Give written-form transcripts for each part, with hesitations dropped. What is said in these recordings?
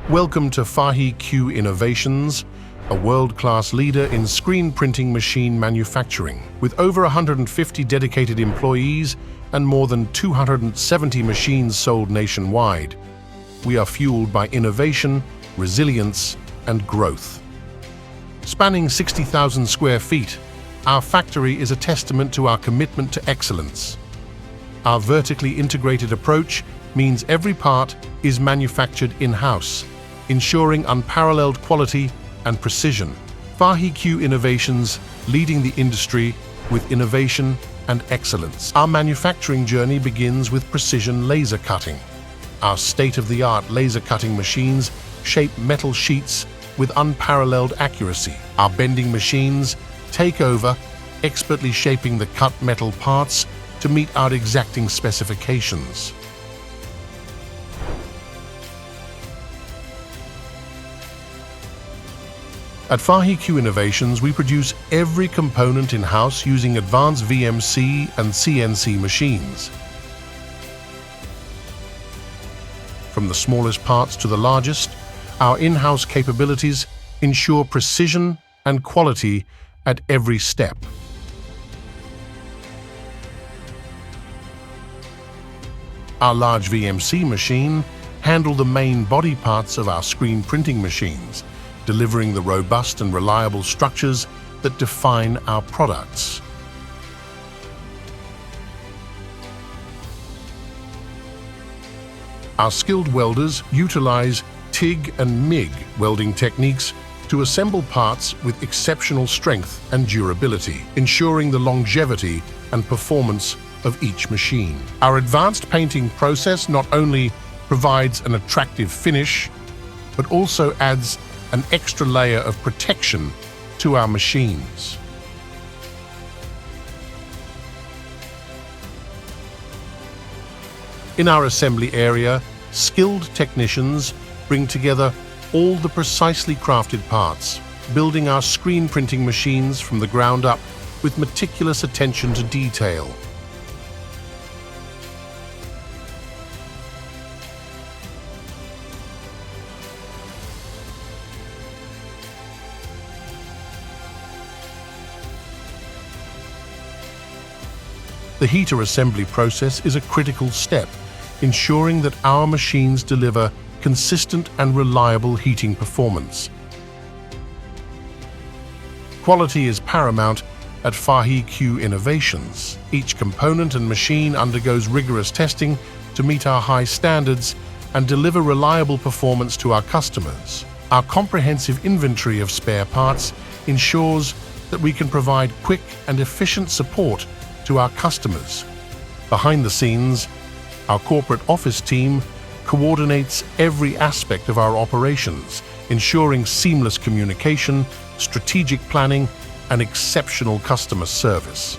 Welcome to Fahi-Q Innovations, a world-class leader in screen printing machine manufacturing. With over 150 dedicated employees and more than 270 machines sold nationwide, we are fueled by innovation, resilience, and growth. Spanning 60,000 square feet, our factory is a testament to our commitment to excellence. Our vertically integrated approach means every part is manufactured in-house, ensuring unparalleled quality and precision. Fahi-Q Innovations, leading the industry with innovation and excellence. Our manufacturing journey begins with precision laser cutting. Our state-of-the-art laser cutting machines shape metal sheets with unparalleled accuracy. Our bending machines take over, expertly shaping the cut metal parts to meet our exacting specifications. At Fahi-Q Innovations, we produce every component in-house using advanced VMC and CNC machines. From the smallest parts to the largest, our in-house capabilities ensure precision and quality at every step. Our large VMC machine handle the main body parts of our screen printing machines, delivering the robust and reliable structures that define our products. Our skilled welders utilize TIG and MIG welding techniques to assemble parts with exceptional strength and durability, ensuring the longevity and performance of each machine. Our advanced painting process not only provides an attractive finish, but also adds an extra layer of protection to our machines. In our assembly area, skilled technicians bring together all the precisely crafted parts, building our screen printing machines from the ground up with meticulous attention to detail. The heater assembly process is a critical step, ensuring that our machines deliver consistent and reliable heating performance. Quality is paramount at Fahi-Q Innovations. Each component and machine undergoes rigorous testing to meet our high standards and deliver reliable performance to our customers. Our comprehensive inventory of spare parts ensures that we can provide quick and efficient support to our customers. Behind the scenes, our corporate office team coordinates every aspect of our operations, ensuring seamless communication, strategic planning, and exceptional customer service.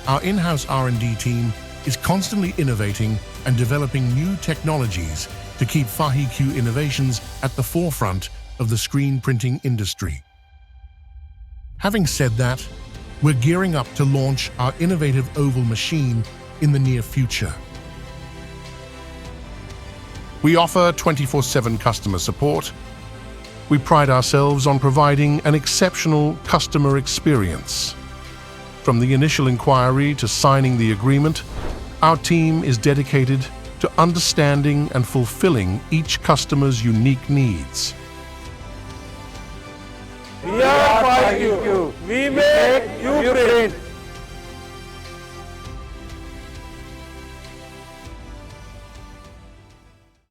Our in-house R&D team is constantly innovating and developing new technologies to keep Fahi-Q Innovations at the forefront of the screen printing industry. Having said that, we're gearing up to launch our innovative oval machine in the near future. We offer 24/7 customer support. We pride ourselves on providing an exceptional customer experience. From the initial inquiry to signing the agreement, our team is dedicated to understanding and fulfilling each customer's unique needs. We are Fahi-Q. We make you print.